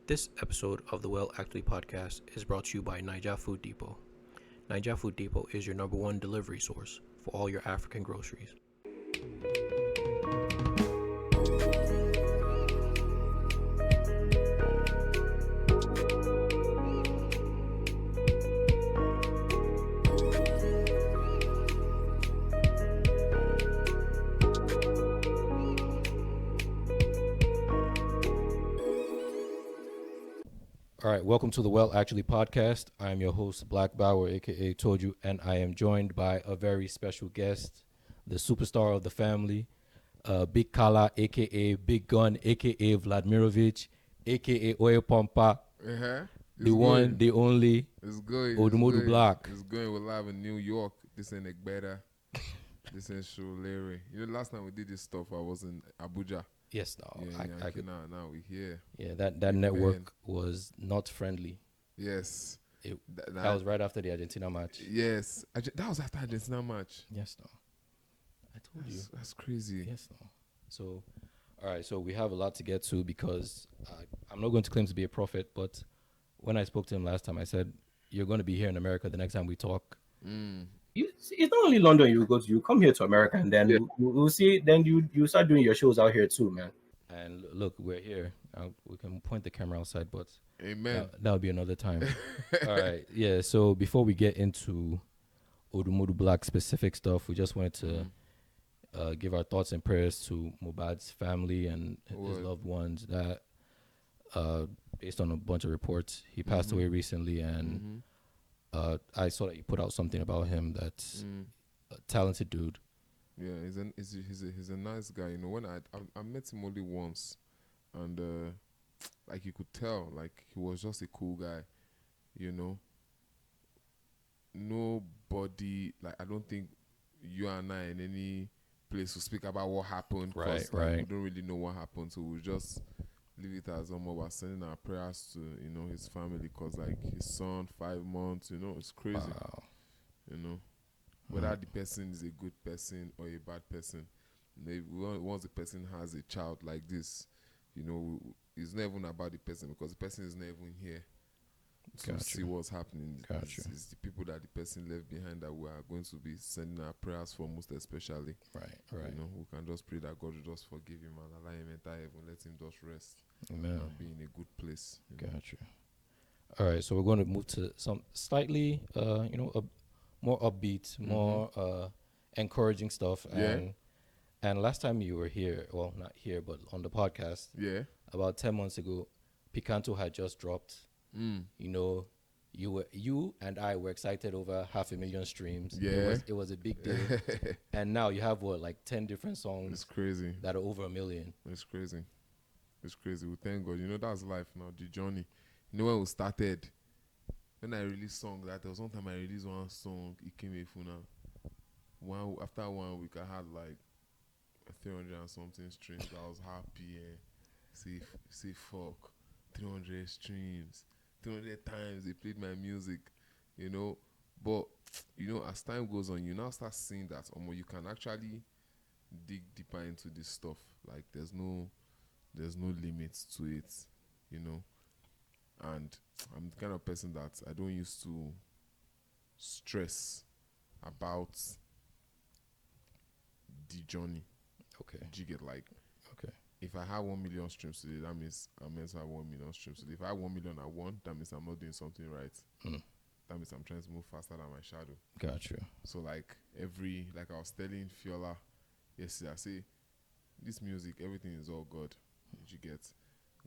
This episode of the Well Actually podcast is brought to you by Niger Food Depot. Niger Food Depot is your number one delivery source for all your African groceries. All right, welcome to the Well Actually podcast. I am your host, Black Bauer, aka Told You, and I am joined by a very special guest, the superstar of the family, Big Kala, aka Big Gun, aka Vladimirovich, aka Oil Pompa, the one, the only, It's good. Odumodublvck. It's good. We're live in New York. This ain't better. This ain't Larry. You know, last time we did this stuff, I was in Abuja. Yes, no, I could now we here. Yeah, that network was not friendly. Yes. That was right after the Argentina match. Yes. That was after Argentina match. Yes, no. I told you. That's crazy. Yes, no. So, all right. So we have a lot to get to because I'm not going to claim to be a prophet, but when I spoke to him last time, I said, you're going to be here in America the next time we talk. It's not only London you go to. You come here to America, and then we'll see. Then you start doing your shows out here too, man. And look, we're here. We can point the camera outside, but Amen. That'll be another time. All right. Yeah. So before we get into Odumodublvck specific stuff, we just wanted to give our thoughts and prayers to Mohbad's family and his loved ones. That, based on a bunch of reports, he passed away recently, and I saw that you put out something about him. That's a talented dude. Yeah, he's a nice guy. You know, when I met him only once, and like you could tell, like he was just a cool guy. You know, nobody, like I don't think you and I in any place to speak about what happened. Right. We don't really know what happened, so we'll just leave it as we're sending our prayers to his family, because like his son, 5 months, it's crazy. Wow. Whether the person is a good person or a bad person, once the person has a child like this, it's not even about the person, because the person is not even here to see what's happening. It's the people that the person left behind that we are going to be sending our prayers for, most especially. Right. We can just pray that God will just forgive him and allow him enter heaven, let him just rest. Amen. And be in a good place. Gotcha. All right, so we're going to move to some slightly, more upbeat, more encouraging stuff. And last time you were here, well, not here, but on the podcast, about 10 months ago, Picanto had just dropped. You and I were excited over 500,000 streams. Yeah, it was a big deal. And now you have like 10 different songs. It's crazy. That are over 1 million. It's crazy. We thank God. That's life now. The journey. When we started, when I released song, there was one time I released one song, Ikemefuna. After 1 week, I had like 300 and something streams. I was happy. Say fuck, 300 streams, 300 times they played my music, But as time goes on, you now start seeing that you can actually dig deeper into this stuff. Like there's no limits to it, And I'm the kind of person that I don't used to stress about the journey. Okay. Do you get like? Okay. If I have 1 million streams today, that means I'm meant to have 1 million streams today. If I have 1 million at one, that means I'm not doing something right. That means I'm trying to move faster than my shadow. Gotcha. So like I was telling Fiola yesterday, I say, this music, everything is all God. Did you get?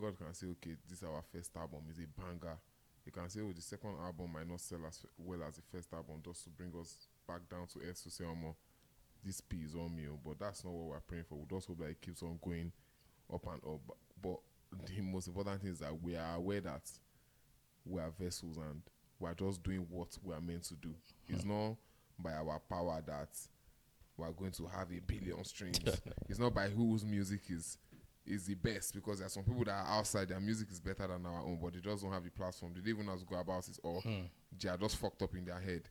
God can say, okay, this is our first album, is a banger. You can say, oh, the second album might not sell as well as the first album, just to bring us back down to earth to say, this P is on me. But that's not what we're praying for. We just hope that it keeps on going up and up. But the most important thing is that we are aware that we are vessels and we are just doing what we are meant to do. It's not by our power that we are going to have 1 billion streams. It's not by whose music is the best, because there are some people that are outside, their music is better than our own, but they just don't have the platform. They don't even know how to go about it, or they are just fucked up in their head.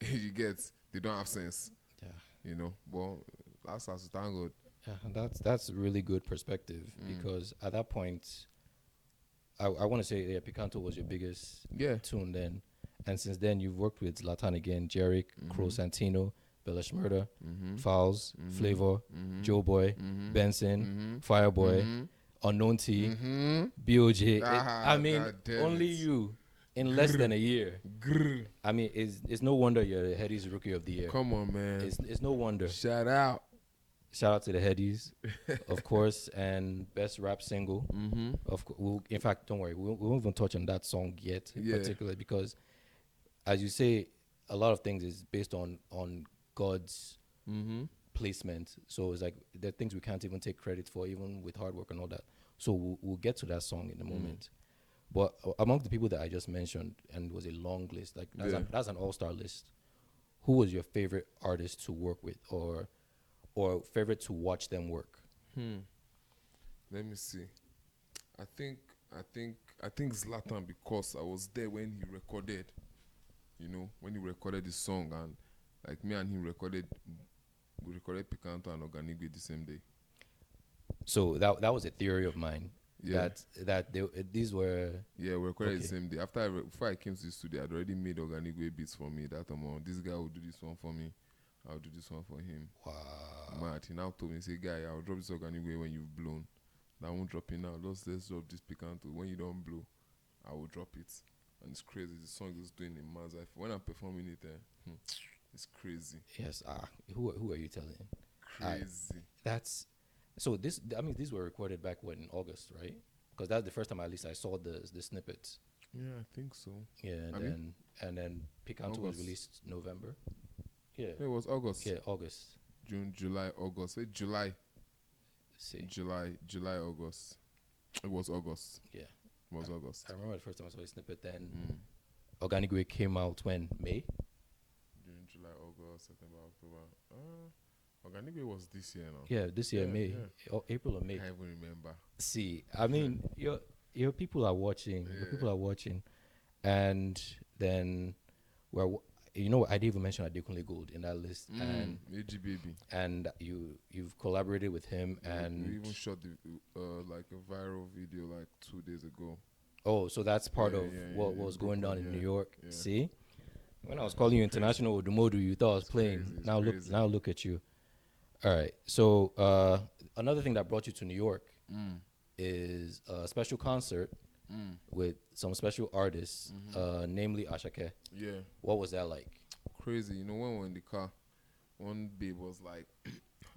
You get? They don't have sense. Yeah. But that's as thank God. Yeah, that's a really good perspective, because at that point, I want to say yeah, Picanto was your biggest Yeah. tune then, and since then you've worked with Zlatan again, Jerick, Crow Santino, Bellish Murder, Fowls, Flavor, Joe Boy, Benson, Fireboy, Unknown T, BOJ. I mean, God damn only it. you in less than a year. Grr. I mean, it's no wonder you're the Headies Rookie of the Year. Come on, man. It's no wonder. Shout out. Shout out to the Headies, of course, and best rap single. Of in fact, don't worry, we won't even touch on that song yet, in particular, because, as you say, a lot of things is based on God's placement. So it's like there are things we can't even take credit for, even with hard work and all that. So we'll get to that song in a moment. But among the people that I just mentioned, and it was a long list, like that's an all-star list. Who was your favorite artist to work with, or favorite to watch them work? Let me see. I think Zlatan, because I was there when he recorded. You know, when he recorded the song, and like me and him we recorded Picanto and Organigwe the same day. So that was a theory of mine. Yeah. These were Yeah, we recorded the same day. Before I came to the studio, I'd already made Organigwe beats for me. That this guy will do this one for me. I'll do this one for him. wow. Mad. He now told me, say, guy, I'll drop this Organigwe when you've blown. I won't drop it now. Let's drop this Picanto. When you don't blow, I will drop it. And it's crazy. The song is doing a man's life. When I'm performing it, it's crazy. Yes. Who are you telling? Crazy. That's so. I mean, these were recorded back in August, right? Because that's the first time at least I saw the snippets. Yeah, I think so. Yeah, and then Picanto was released November. Yeah. It was August. Yeah, August. June, July, August. Say July. Let's see. July, August. It was August. Yeah. It was August. I remember the first time I saw a snippet. Then Organigwe came out when May. June, July, August, September, October. Organigwe was this year now. Yeah, this year May, April or May. I can't even remember. See, I mean, your people are watching. Your people are watching, and then I didn't even mention Adekunle Gold in that list, and AG Baby. And you've collaborated with him, and we even shot the like a viral video like 2 days ago. Oh, so that's part of what was going down in New York. See, when I was calling you international Odumodu, you thought I was playing. Crazy. Now look at you. All right. So another thing that brought you to New York is a special concert with some special artists, namely Asake. Yeah. What was that like? Crazy. You know, when we were in the car, one babe was like,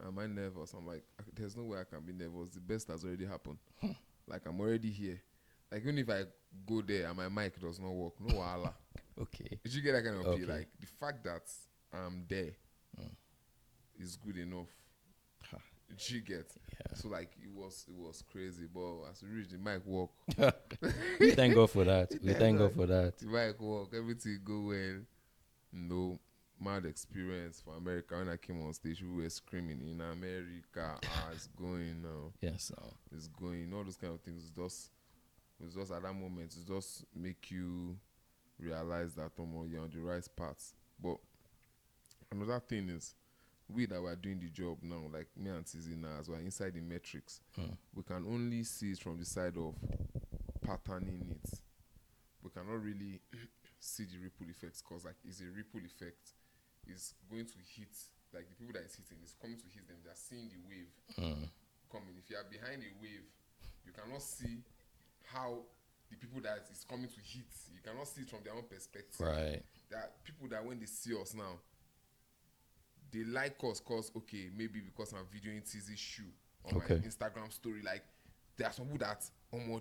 am I nervous? I'm like, there's no way I can be nervous. The best has already happened. Like, I'm already here. Like, even if I go there and my mic does not work, no wala. Okay. Did you get that kind of Okay. feel? Like, the fact that I'm there is good enough. Did you get? Yeah. So, like, it was crazy. But as we reached, the mic work. We thank God for that. We thank God for that. The mic work. Everything go well. No mad experience for America. When I came on stage, we were screaming in America. It's going now. Yes. It's going. All those kind of things. It's just at that moment. It just make you realize that you're on the right path. But another thing is, we that were doing the job now, like me and Tizi now, as we're inside the metrics, we can only see it from the side of patterning it. We cannot really see the ripple effects, because like it's a ripple effect. It's going to hit, like the people that it's hitting, it's coming to hit them. They're seeing the wave coming. If you are behind a wave, you cannot see how the people that is coming to hit, you cannot see it from their own perspective. Right. There are people that when they see us now, they like us because, okay, maybe because I'm videoing Tizi's shoe on my Instagram story. Like, there are some people that,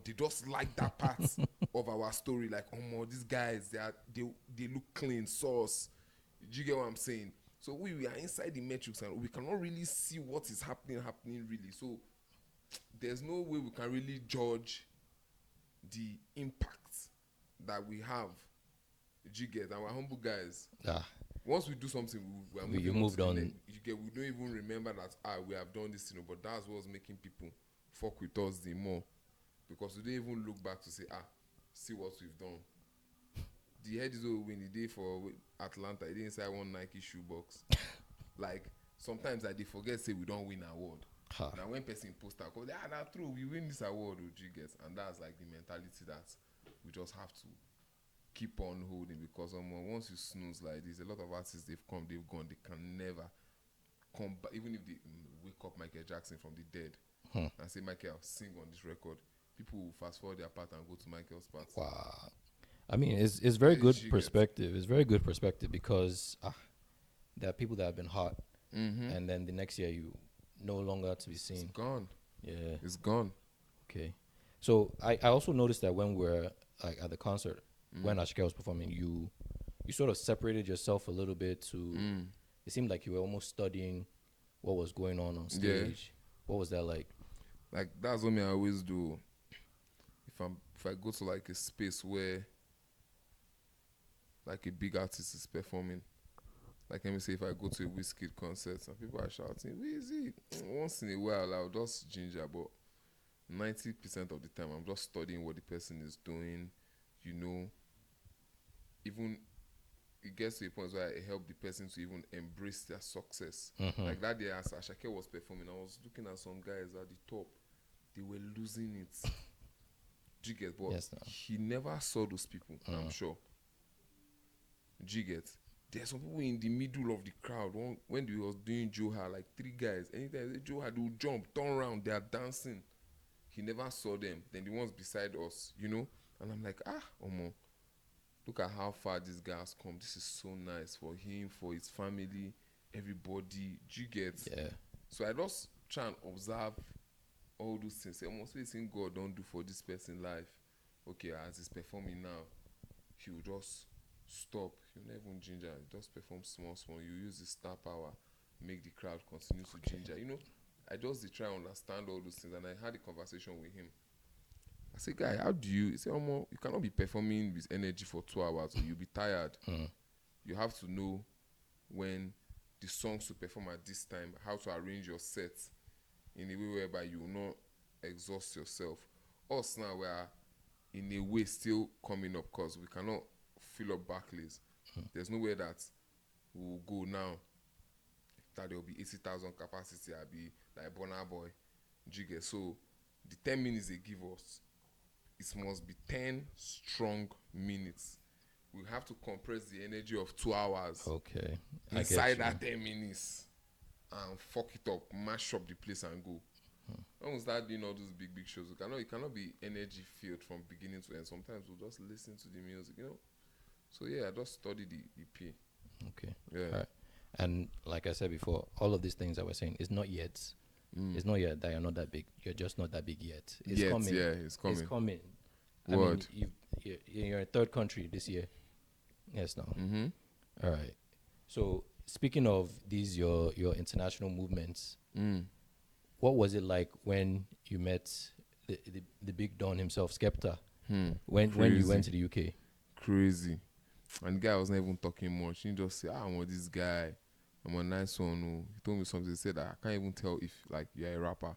they just like that part of our story. Like, these guys, they look clean, sauce. Do you get what I'm saying? So we are inside the metrics and we cannot really see what is happening really. So there's no way we can really judge the impact that we have. Did you get? And we're humble guys. Once we do something, we moved on. We don't even remember that we have done this thing, but that's what's making people fuck with us the more, because we don't even look back to say, see what we've done. The head is over when the day for Atlanta, he didn't inside one Nike shoebox. Like, sometimes I forget say we don't win award. Ha. Now when person post that, go, that's true, we win this award, you get, and that's like the mentality that we just have to keep on holding, because once you snooze like this, a lot of artists, they've come, they've gone, they can never come back. Even if they wake up Michael Jackson from the dead and say, Michael, sing on this record, people will fast forward their part and go to Michael's part. Wow. I mean, it's very good You get. perspective. It's very good perspective because there are people that have been hot, Mm-hmm. and then the next year you no longer to be It's seen. gone. Yeah. It's gone. Okay. So I also noticed that when we're like at the concert, when Asake was performing, you sort of separated yourself a little bit to. It seemed like you were almost studying what was going on stage. What was that like? Like, that's what I always do. If I go to like a space where like a big artist is performing, like let me say if I go to a Wizkid concert and people are shouting Wizzy, once in a while I'll just ginger, but 90% of the time I'm just studying what the person is doing, you know. Even it gets to a point where I help the person to even embrace their success. Like that day as Asake was performing, I was looking at some guys at the top, they were losing it. Do you get? But he never saw those people, I'm sure. Do you get? There's some people in the middle of the crowd. When he was doing Joha, like 3 guys, anytime Joha, they will jump, turn around, they are dancing. He never saw them. Then the ones beside us, you know? And I'm like, Omo, look at how far this guy has come. This is so nice for him, for his family, everybody. Do you get? Yeah. So I just try and observe all those things. Say, almost saying God don't do for this person life. Okay, as he's performing now, he will just stop. He'll never even ginger. Just perform small. You use the star power, make the crowd continue to ginger. You know, I just try to understand all those things, and I had a conversation with him. I say, guy, how do you? He said, you cannot be performing with energy for 2 hours, or you'll be tired. You have to know when the songs to perform at this time, how to arrange your set in a way whereby you will not exhaust yourself. Us now, we are in a way still coming up because we cannot fill up Barclays. There's nowhere that we will go now that there will be 80,000 capacity. I'll be like Bonner Boy, Jigga. So the 10 minutes they give us, it must be 10 strong minutes. We have to compress the energy of 2 hours Okay. inside that 10 minutes and fuck it up, mash up the place and go. When we start doing all those big shows, it cannot be energy filled from beginning to end. Sometimes we'll just listen to the music, you know. So yeah, I just study the EP. Okay. Yeah. All right. And like I said before, all of these things that we're saying is not yet. It's not yet that you're not that big. You're just not that big yet. It's coming. Yeah, it's coming. It's coming. Word. I mean, you're in 3rd country this year. Yes, no. All right. So speaking of these, your international movements, what was it like when you met the big don himself, Skepta? When you went to the UK? Crazy. And the guy was not even talking much. He just said, I want this guy. I'm a nice one. Oh. He told me something. He said, I can't even tell if like you're a rapper.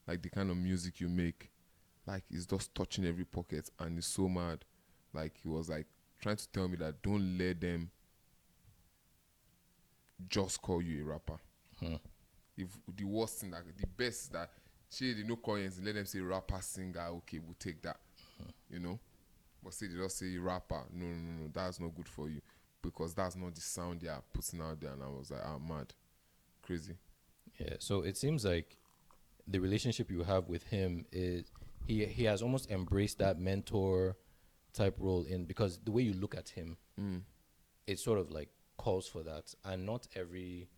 Like the kind of music you make, like it's just touching every pocket, and it's so mad. Like he was like trying to tell me that don't let them just call you a rapper. If the worst thing, that the best that they no coins, let them say rapper, singer. Okay, we'll take that. You know. But say they just say rapper. No, that's not good for you, because that's not the sound they are putting out there. And I was like, mad, crazy. Yeah. So it seems like the relationship you have with him is he has almost embraced that mentor type role because the way you look at him, it sort of like calls for that, and not every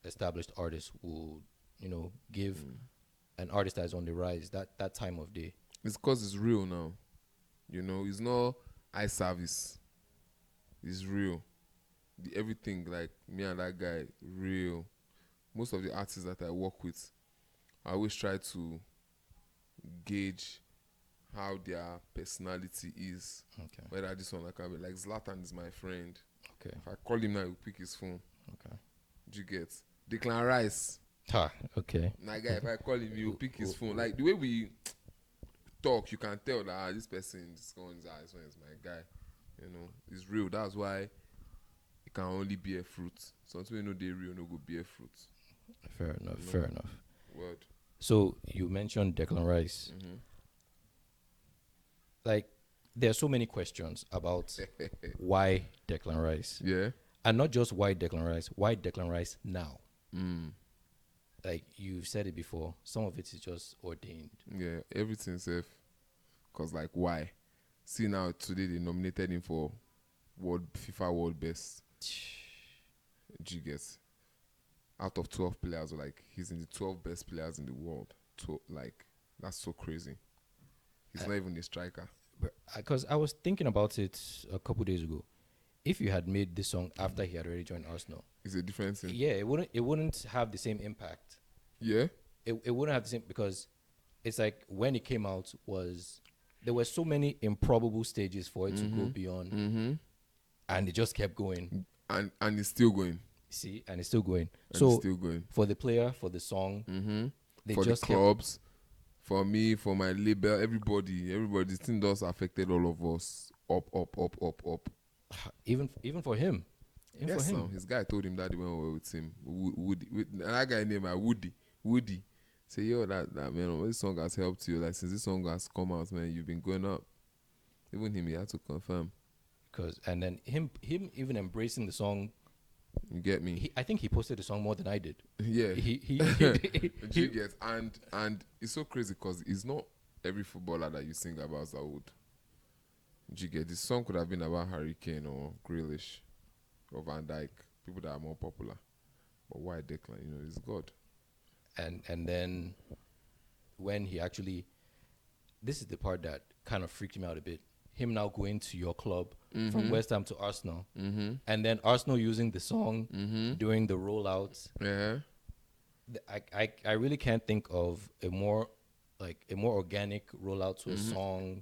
established artist will, give an artist that is on the rise that time of day. It's because it's real now. You know, it's not eye service. It's real. Everything, like me and that guy, real. Most of the artists that I work with, I always try to gauge how their personality is. Okay. Whether this one, like Zlatan is my friend. Okay. If I call him now, he'll pick his phone. Okay. Do you get? Declan Rice. Okay. My guy, if I call him, he'll pick his phone. Like the way we talk, you can tell that this one is my guy. You know, it's real. That's why it can only bear fruit. Something they're real, no go bear fruit. Fair enough. Word. So you mentioned Declan Rice. Like, there are so many questions about why Declan Rice, Yeah. and not just why Declan Rice. Why Declan Rice now? Like you've said it before, some of it is just ordained. Yeah. Everything safe. Cause like why? See now today they nominated him for FIFA World Best. Do you get? Out of 12 players, like he's in the 12 best players in the world. Like that's so crazy. He's not even a striker. Because I was thinking about it a couple days ago. If you had made this song after he had already joined Arsenal, It's a different thing. yeah, it wouldn't have the same impact. Yeah. It wouldn't have the same, because it's like when it came out there were so many improbable stages for it to go beyond, and it just kept going. And it's still going. See, and it's still going. And So it's still going. for the player, for the song, they For just the clubs, for me, for my label, everybody, this thing does affected all of us. Up. even for him, Yes, for him. now, his guy told him that they went away with him. Woody, that guy named Woody. Say, yo, that man, this song has helped you. Like since this song has come out, man, you've been going up. Even him, he had to confirm. And then him even embracing the song. You get me? I think he posted the song more than I did. Yeah. He Do you get? And it's so crazy because it's not every footballer that you sing about that would. Do you get? This song could have been about Harry Kane or Grealish or Van Dijk, people that are more popular. But why Declan? You know, it's God. and then when he actually, this is the part that kind of freaked me out a bit. Him now going to your club from West Ham to Arsenal, and then Arsenal using the song during the rollouts. Yeah. I really can't think of a more organic rollout to a song,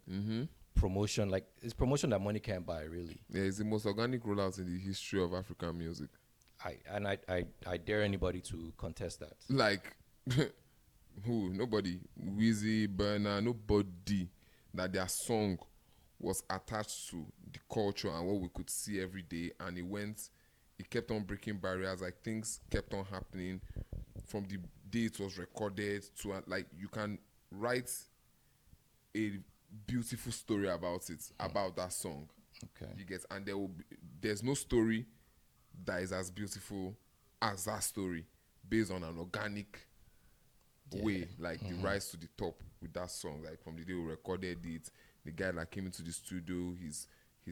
promotion. Like, it's promotion that money can't buy, really. Yeah, it's the most organic rollout in the history of African music. I dare anybody to contest that. Like, who? Nobody. Wheezy, Burner, nobody that their song was attached to the culture and what we could see every day, and it kept on breaking barriers. Like, things kept on happening from the day it was recorded to, like, you can write a beautiful story about it, about that song. Okay. You get, and there's no story that is as beautiful as that story, based on an organic way, like the rise to the top with that song. Like from the day we recorded it, the guy that came into the studio, he's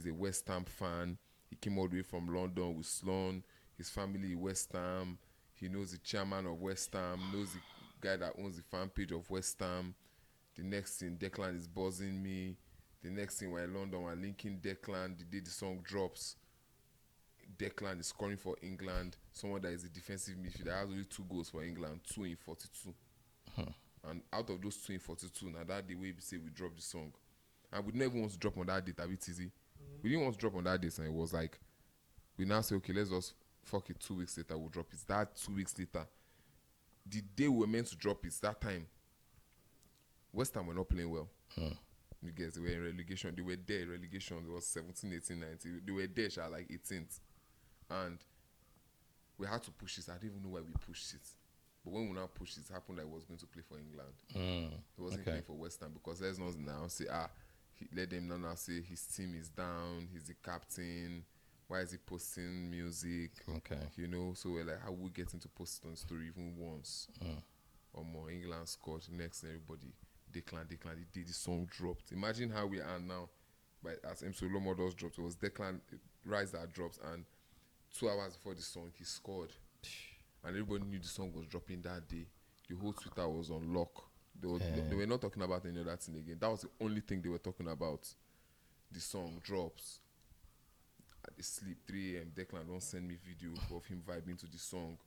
a West Ham fan. He came all the way from London with Sloan. His family is West Ham. He knows the chairman of West Ham, knows the guy that owns the fan page of West Ham. The next thing, Declan is buzzing me. The next thing, we're in London, we're linking Declan. The day the song drops, Declan is scoring for England. Someone that is a defensive midfielder, has only 2 goals for England, 2 in 42. And out of those 2 in 42, now that the way we say we dropped the song, and we never want to drop on that date a bit easy. We didn't want to drop on that date, and it was like, we now say, okay, let's just fuck it. 2 weeks later, we'll drop it. That 2 weeks later, the day we were meant to drop it, that time, West Ham were not playing well. You guys, they were in relegation. They were there in relegation. It was 17, 18, 19. They were there, like 18th. And we had to push it. I didn't even know why we pushed it. But when we now pushed it, it happened that he was going to play for England. He wasn't playing for West Ham, because let's not now say, let them now say his team is down, he's the captain. Why is he posting music? Okay. You know, so we're like, how we get into posting on story even once or more? England scored. Next, everybody, Declan, the day the song dropped. Imagine how we are now. But as MC Lomodos dropped, it was Declan Rice that dropped, and 2 hours before the song, he scored. And everybody knew the song was dropping that day. The whole Twitter was on lock. They were not talking about any other thing again. That was the only thing they were talking about. The song drops. At the sleep, 3 a.m., Declan don't send me video of him vibing to the song.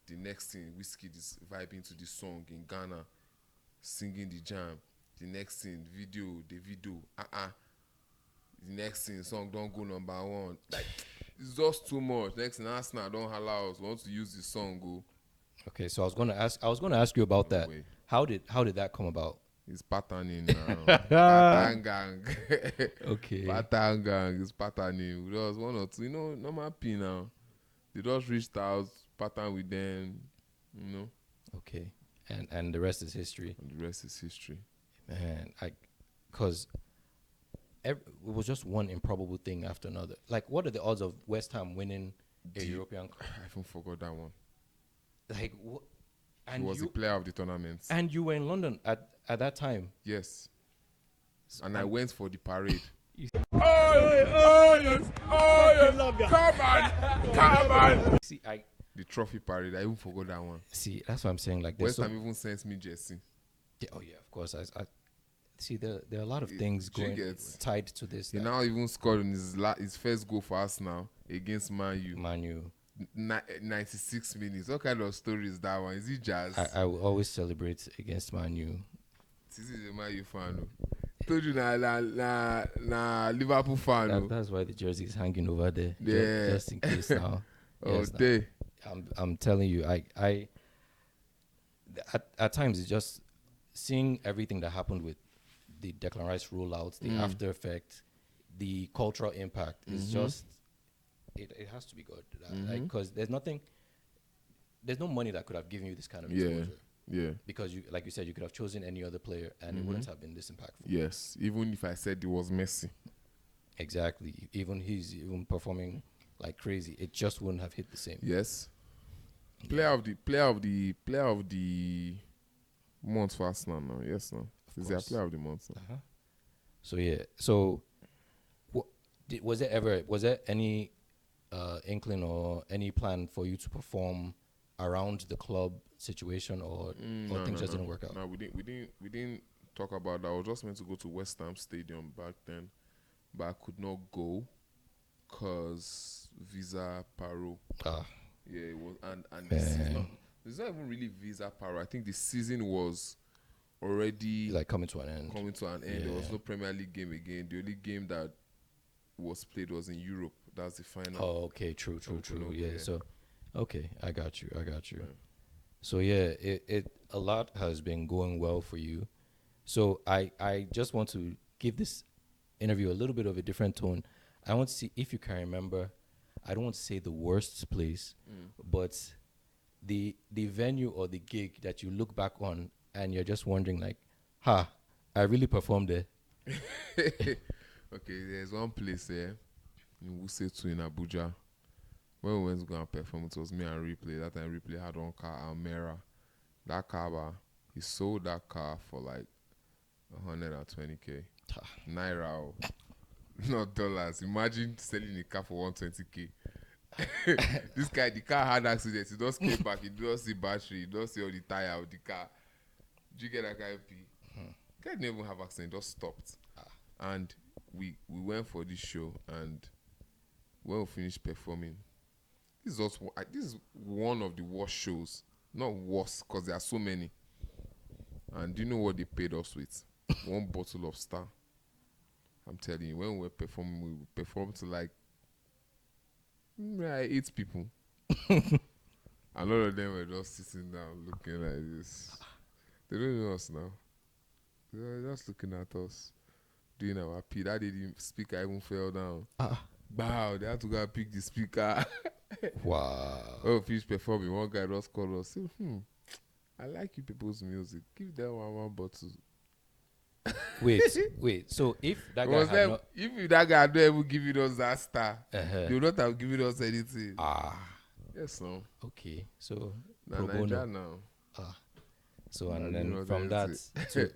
The next thing, Wizkid is vibing to the song in Ghana, singing the jam. The next thing, the video. The next thing, song don't go number 1. Like, it's just too much. Next thing, Arsenal don't allow us. We want to use the song, go. Okay, so I was gonna ask you about that. Way. How did that come about? It's patterning now. Pattern gang. Okay. Pattern gang is patterning. We just 1 or 2, normal P now. They just reached out, pattern with them, Okay. and the rest is history. And the rest is history. Man, because it was just one improbable thing after another. Like, what are the odds of West Ham winning a European Cup? I even forgot that one. Like, He was the player of the tournament. And you were in London at that time. Yes. And I went for the parade. Come on. See, the trophy parade. I even forgot that one. See, that's what I'm saying. Like, West Ham even sent me jersey. Yeah, oh yeah, of course. I see. There are a lot of things tied to this. He now even scored in his first goal for us now against Man U. 96 minutes. What kind of story is that one? Is it jazz? I will always celebrate against Man U. This is a Man U fan. Told you na Liverpool fan. That's why the jersey is hanging over there. Yeah. Just in case now. Yes, I'm telling you, at times it's just seeing everything that happened with the Declan Rice rollout, the after effect, the cultural impact is just it has to be good. Because there's no money that could have given you this kind of exposure. Yeah. Because you, like you said, you could have chosen any other player and it wouldn't have been this impactful. Yes. Even if I said it was Messi. Exactly. He's performing like crazy, it just wouldn't have hit the same. Yes. Player of the month for Arsenal now. Yes, no. Is their player of the month now. So yeah. So was there any inkling or any plan for you to perform around the club situation, or things just didn't work out? No, we didn't talk about that. I was just meant to go to West Ham Stadium back then, but I could not go because visa paro. Yeah, it was, and the season. It's not even really visa paro. I think the season was already like coming to an end. Yeah. There was no Premier League game again. The only game that was played was in Europe. That's the final. Oh, okay, true. Yeah. So, okay, I got you. Yeah. So yeah, it a lot has been going well for you. So I just want to give this interview a little bit of a different tone. I want to see if you can remember. I don't want to say the worst place, but the venue or the gig that you look back on and you're just wondering like, I really performed there. Okay, there's one place there in Wuse in Abuja. When we went to go and perform, it was me and Replay. That time Replay had one car, Almera. That car, he sold that car for like 120k. Naira, not dollars. Imagine selling a car for 120k. This guy, the car had accident. He just came back. He don't see battery. He don't see all the tire of the car. Did you get that guy? Guy didn't even have accident. Just stopped. And we went for this show, and when we finished performing, this is one of the worst shows. Not worst, because there are so many. And do you know what they paid us with? One bottle of Star. I'm telling you, when we were performing, we performed to like 8 people. And all of them were just sitting down looking like this. They don't know us now. They were just looking at us, doing our P. That didn't speaker even fell down. Wow, they had to go and pick the speaker. Wow. Oh, finished performing. One guy just called us. Said, I like you people's music. Give them one bottle. Wait. So if that guy had if that guy had ever given us that Star, they would not have given us anything. Yes, no. Okay, so Nigeria now. So and then from that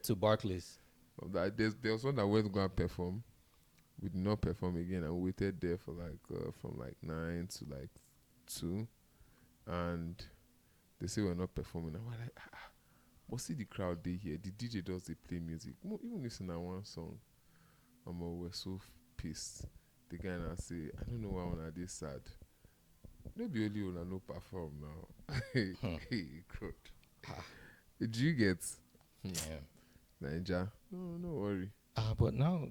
to Barclays. There was one that went to go and perform. We did not perform again, and we waited there for like from like 9 to like 2, and they say we're not performing. And we're like, but see the crowd they here. The DJ does they play music. Even listen to one song. We're so pissed. The guy and I say, I don't know why when they sad. Maybe only when I no perform now. God. Did you get? Yeah. Niger. No worry. But now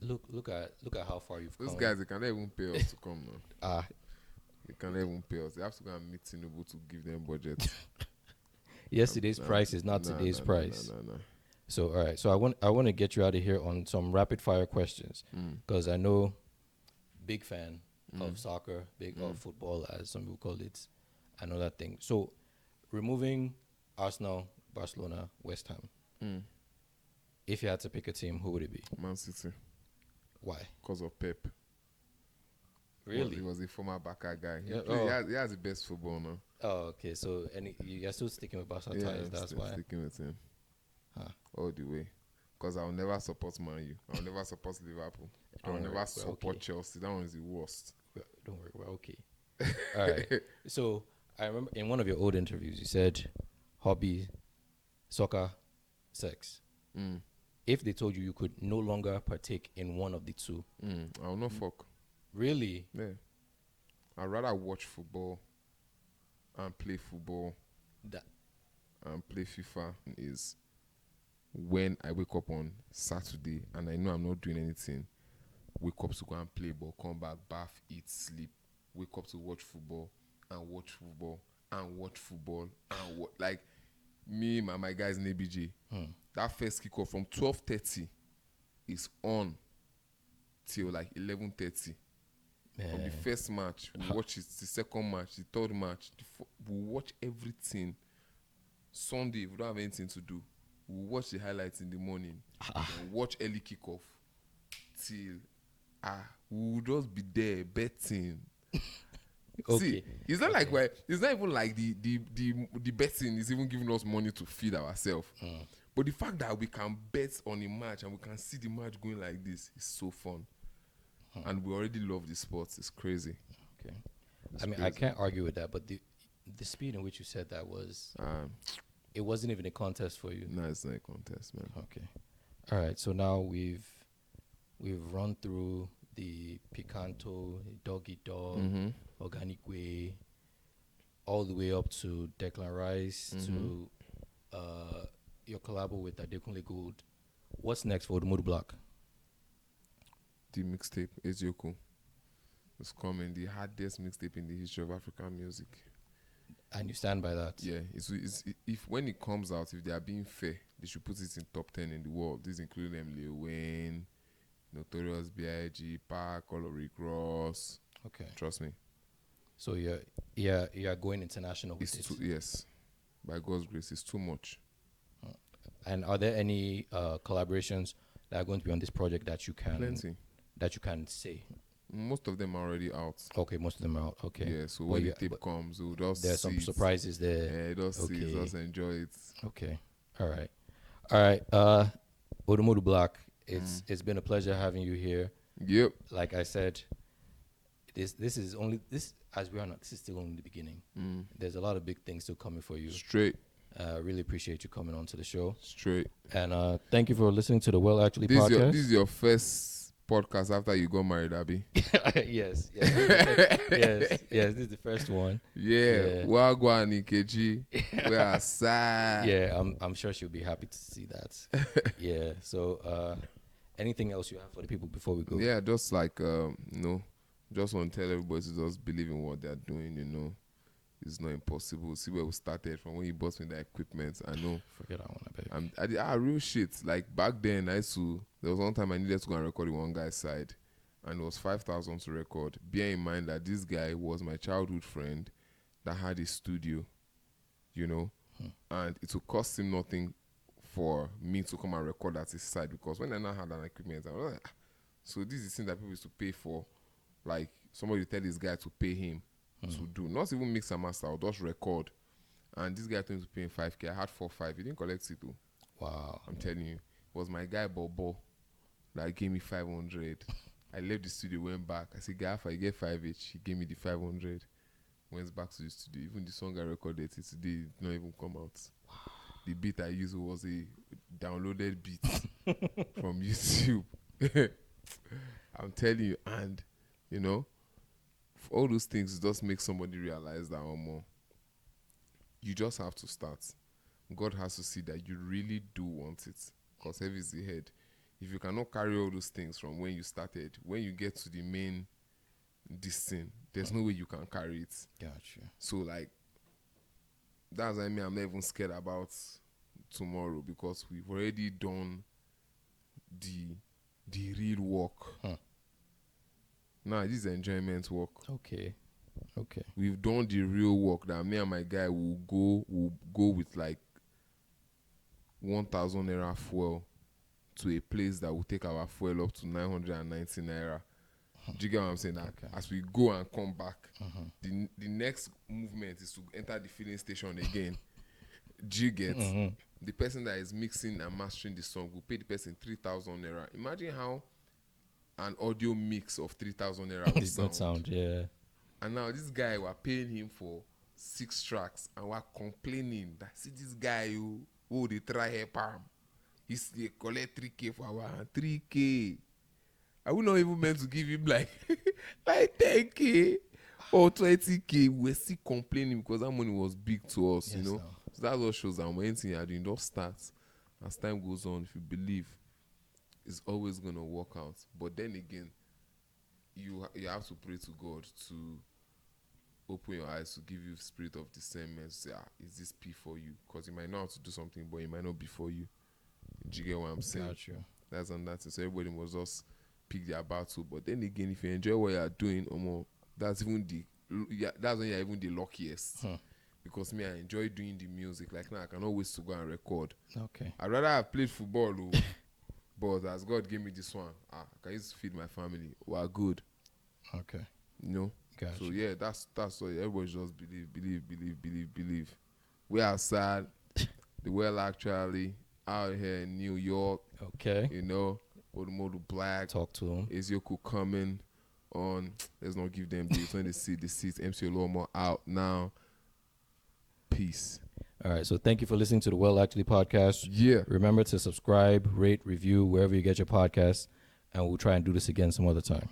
look at how far you've come. Those guys, they can't even pay us to come now. They can't even pay us. They have to go and meet Tinubu to give them budget. Yesterday's price is not today's price. No. So all right. So I want to get you out of here on some rapid fire questions, because I know big fan of soccer, big of football, as some people call it. I know that thing. So removing Arsenal Barcelona, West Ham. Mm. If you had to pick a team, who would it be? Man City. Why? Because of Pep. Really? He was a former Barca guy. Yeah, He has the best football now. Oh, okay. So you're still sticking with Barca ties. That's still why. sticking with him. Huh. All the way. Because I'll never support Man U. I'll never support Liverpool. I'll Don't worry, never we're support okay. Chelsea. That one is the worst. Don't worry, we're okay. All right. So I remember in one of your old interviews, you said hobby, soccer, sex. Mm. If they told you could no longer partake in one of the two, I'll not fuck. really? Yeah. I'd rather watch football and play football That and play FIFA is when I wake up on Saturday and I know I'm not doing anything. Wake up to go and play ball, come back, bath, eat, sleep. Wake up to watch football and watch football and watch football and like me, my guys in ABJ. That first kickoff from 12:30 is on till like 11:30. From the first match, we watch it. The second match, the third match, we watch everything. Sunday, if we don't have anything to do, we watch the highlights in the morning. And watch early kickoff till we will just be there betting. okay. See, it's not like it's not even like the betting is even giving us money to feed ourselves. But the fact that we can bet on a match and we can see the match going like this is so fun. And we already love the sports. It's crazy. Okay. I mean, I can't argue with that, but the speed in which you said that was it wasn't even a contest for you. No, it's not a contest, man. Okay. All right. So now we've run through the Picanto, Doggy Dog, Organic Way, all the way up to Declan Rice to your collab with Declan Gold. What's next for Odumodublvck? The mixtape, Ezioku. It's coming. The hardest mixtape in the history of African music. And you stand by that? Yeah. If when it comes out, if they are being fair, they should put it in top 10 in the world. This includes Lil Wayne, Notorious B.I.G., Park, all of Rick Ross. Okay. Trust me. So you're going international with it? Yes. By God's grace, it's too much. And are there any collaborations that are going to be on this project that you can Plenty. That you can say? Most of them are already out. Okay, most of them are out. Okay. Yeah, so when the tape comes, we'll just there's some surprises there. Yeah, just see it, just enjoy it. Okay. All right. Odumodublvck, it's been a pleasure having you here. Yep. Like I said, this is still only the beginning. There's a lot of big things still coming for you. Straight. Really appreciate you coming on to the show. Straight. And thank you for listening to the Well Actually podcast. This is your first podcast after you got married, Abby. Yes. Yes. This is the first one. Yeah. Wagwan Ikeji. We are sad. Yeah, I'm sure she'll be happy to see that. Yeah. So anything else you have for the people before we go? Yeah, just like just want to tell everybody to just believe in what they're doing, It's not impossible. See where we started from when you bought me the equipment. I know. Forget that one, I beg. Real shit. Like back then, there was one time I needed to go and record one guy's side, and it was 5,000 to record. Bear in mind that this guy was my childhood friend that had a studio, and it would cost him nothing for me to come and record at his side, because when I now had an equipment, I was like, so this is the thing that people used to pay for, like somebody tell this guy to pay him to do, not even mix and master, or just record. And this guy told me to pay him 5K. I had 4-5. He didn't collect it though. Wow. I'm telling you. It was my guy Bobo that gave me 500. I left the studio, went back. I said, guy, if I get 5 each, he gave me the 500. Went back to the studio. Even the song I recorded it today did not even come out. Wow. The beat I used was a downloaded beat from YouTube. I'm telling you. And, all those things just make somebody realize that you just have to start. God has to see that you really do want it, because heavy is the head. If you cannot carry all those things from when you started, when you get to the main thing, there's no way you can carry it. Gotcha. So that's why I'm not even scared about tomorrow, because we've already done the real work. Now this is enjoyment work. Okay. We've done the real work that me and my guy will go with like 1,000 naira fuel to a place that will take our fuel up to 990 naira. Do you get what I'm saying? That as we go and come back, the next movement is to enter the filling station again. Do you get? The person that is mixing and mastering the song will pay the person 3,000 naira. Imagine how an audio mix of 3,000 naira would sound. Yeah. And now this guy, we're paying him for 6 tracks, and we're complaining that see this guy who they try help him. They collect 3K for our hand. 3K. Are we not even meant to give him like 10K or 20K? We're still complaining because that money was big to us, Yes, you know. no. So that's what shows that anything you're doing just starts. As time goes on, if you believe, it's always gonna work out. But then again, you have to pray to God to open your eyes, to give you spirit of discernment. Say, is this P for you? Because you might know how to do something, but it might not be for you. Do you get what I'm saying? Got you. That's on that. So everybody must just pick their battle. But then again, if you enjoy what you're doing, that's even that's when you're even the luckiest. Because me, I enjoy doing the music. Like now, I can always to go and record. Okay. I'd rather have played football, but as God gave me this one, I can use to feed my family. We're good. Okay. You know? Got So you. yeah, that's what everybody just believe. We are sad. The world actually out here in New York. Okay. You know, Odumodublvck. Talk to him. Ezioku coming on. Let's not give them dates. When they see the seats, MC Olomo out now. Peace. All right. So thank you for listening to the Well Actually podcast. Yeah. Remember to subscribe, rate, review wherever you get your podcasts, and we'll try and do this again some other time.